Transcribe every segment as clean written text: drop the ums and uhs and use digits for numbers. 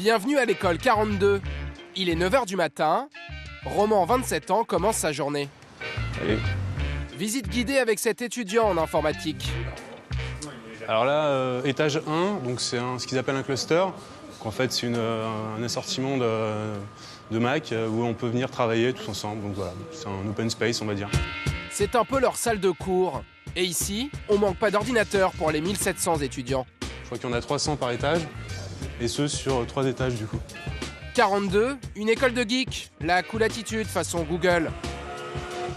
Bienvenue à l'école 42. Il est 9 h du matin. Roman, 27 ans, commence sa journée. Allez. Visite guidée avec cet étudiant en informatique. Alors là, étage 1, donc c'est ce qu'ils appellent un cluster. Donc en fait, c'est un assortiment de Mac où on peut venir travailler tous ensemble. Donc voilà, c'est un open space, on va dire. C'est un peu leur salle de cours. Et ici, on manque pas d'ordinateur pour les 1700 étudiants. Je crois qu'il y en a 300 par étage, et ce sur 3 étages du coup. 42, une école de geeks, la cool attitude façon Google.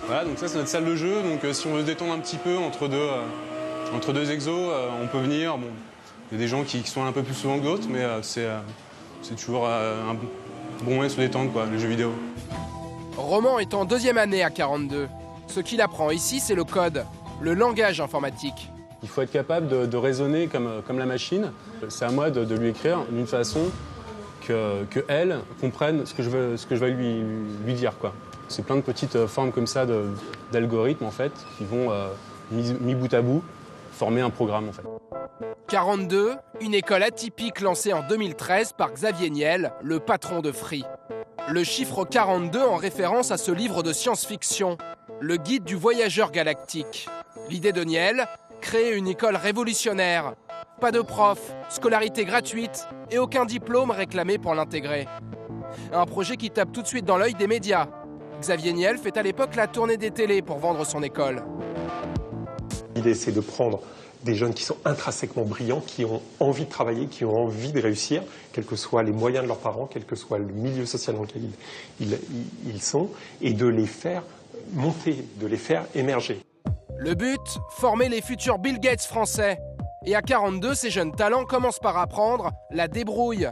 Voilà, donc ça c'est notre salle de jeu. Donc si on veut se détendre un petit peu entre deux exos, on peut venir. Bon, il y a des gens qui sont un peu plus souvent que d'autres, mais c'est toujours un bon moyen de se détendre, quoi, les jeux vidéo. Roman est en 2e année à 42. Ce qu'il apprend ici, c'est le code, le langage informatique. Il faut être capable de raisonner comme la machine. C'est à moi de lui écrire d'une façon que elle comprenne ce que je vais lui dire, quoi. C'est plein de petites formes comme ça d'algorithmes en fait qui vont mis bout à bout former un programme en fait. 42, une école atypique lancée en 2013 par Xavier Niel, le patron de Free. Le chiffre 42 en référence à ce livre de science-fiction, le guide du voyageur galactique. L'idée de Niel, créer une école révolutionnaire. Pas de prof, scolarité gratuite et aucun diplôme réclamé pour l'intégrer. Un projet qui tape tout de suite dans l'œil des médias. Xavier Niel fait à l'époque la tournée des télés pour vendre son école. L'idée, c'est de prendre des jeunes qui sont intrinsèquement brillants, qui ont envie de travailler, qui ont envie de réussir, quels que soient les moyens de leurs parents, quel que soit le milieu social dans lequel ils sont, et de les faire monter, de les faire émerger. Le but, former les futurs Bill Gates français. Et à 42, ces jeunes talents commencent par apprendre la débrouille.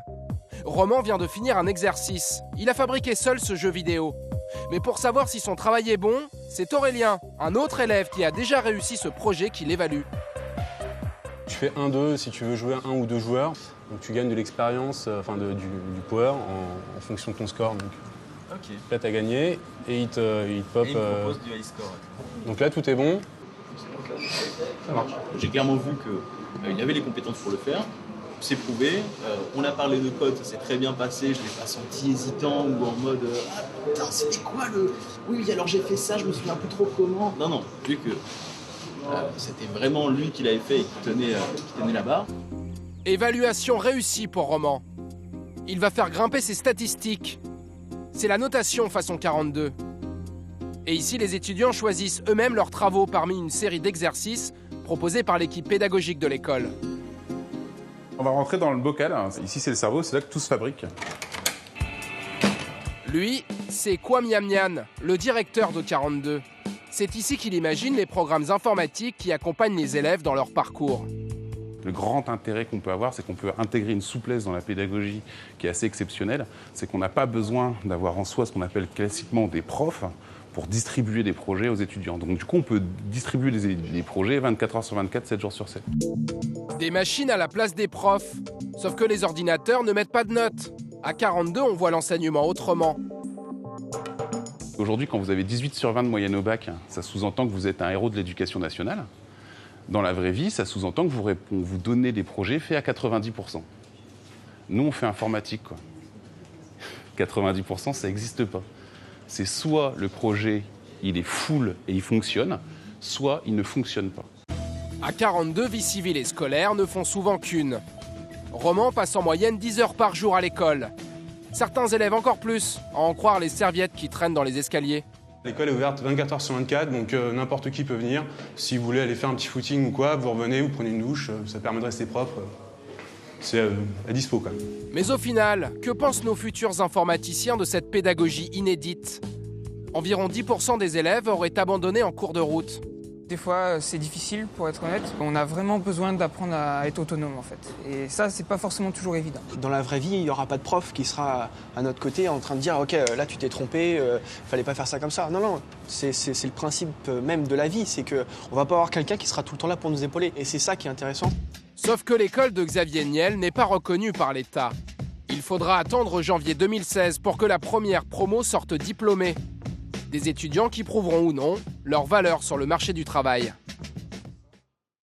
Roman vient de finir un exercice. Il a fabriqué seul ce jeu vidéo. Mais pour savoir si son travail est bon, c'est Aurélien, un autre élève qui a déjà réussi ce projet qui l'évalue. Tu fais 1-2 si tu veux jouer 1 ou 2 joueurs. Donc tu gagnes de l'expérience, du power en fonction de ton score. Donc, okay. Là, tu as gagné et il te pop. Et il me propose du high score. Donc là, tout est bon. Ça marche. J'ai clairement vu qu'il avait les compétences pour le faire. C'est prouvé. On a parlé de code, ça s'est très bien passé. Je ne l'ai pas senti hésitant ou en mode ah putain, c'était quoi le. Oui, alors j'ai fait ça, je me souviens plus trop comment. Non, vu que c'était vraiment lui qui l'avait fait et qui tenait la barre. Évaluation réussie pour Roman. Il va faire grimper ses statistiques. C'est la notation façon 42. Et ici, les étudiants choisissent eux-mêmes leurs travaux parmi une série d'exercices proposés par l'équipe pédagogique de l'école. On va rentrer dans le bocal. Ici, c'est le cerveau, c'est là que tout se fabrique. Lui, c'est Kwame Yamnian, le directeur de 42. C'est ici qu'il imagine les programmes informatiques qui accompagnent les élèves dans leur parcours. Le grand intérêt qu'on peut avoir, c'est qu'on peut intégrer une souplesse dans la pédagogie qui est assez exceptionnelle. C'est qu'on n'a pas besoin d'avoir en soi ce qu'on appelle classiquement des profs pour distribuer des projets aux étudiants. Donc du coup, on peut distribuer les projets 24 heures sur 24, 7 jours sur 7. Des machines à la place des profs. Sauf que les ordinateurs ne mettent pas de notes. À 42, on voit l'enseignement autrement. Aujourd'hui, quand vous avez 18 sur 20 de moyenne au bac, ça sous-entend que vous êtes un héros de l'éducation nationale. Dans la vraie vie, ça sous-entend que vous donnez des projets faits à 90%. Nous, on fait informatique, quoi. 90%, ça n'existe pas. C'est soit le projet, il est full et il fonctionne, soit il ne fonctionne pas. À 42, vie civile et scolaire ne font souvent qu'une. Roman passe en moyenne 10 heures par jour à l'école. Certains élèves encore plus, à en croire les serviettes qui traînent dans les escaliers. L'école est ouverte 24 heures sur 24, donc n'importe qui peut venir. Si vous voulez aller faire un petit footing ou quoi, vous revenez, vous prenez une douche, ça permet de rester propre. C'est à dispo, quoi. Mais au final, que pensent nos futurs informaticiens de cette pédagogie inédite ? Environ 10% des élèves auraient abandonné en cours de route. Des fois, c'est difficile, pour être honnête. On a vraiment besoin d'apprendre à être autonome, en fait. Et ça, c'est pas forcément toujours évident. Dans la vraie vie, il n'y aura pas de prof qui sera à notre côté en train de dire « Ok, là, tu t'es trompé, fallait pas faire ça comme ça. » Non, c'est le principe même de la vie. C'est qu'on va pas avoir quelqu'un qui sera tout le temps là pour nous épauler. Et c'est ça qui est intéressant. Sauf que l'école de Xavier Niel n'est pas reconnue par l'État. Il faudra attendre janvier 2016 pour que la première promo sorte diplômée. Des étudiants qui prouveront ou non leur valeur sur le marché du travail.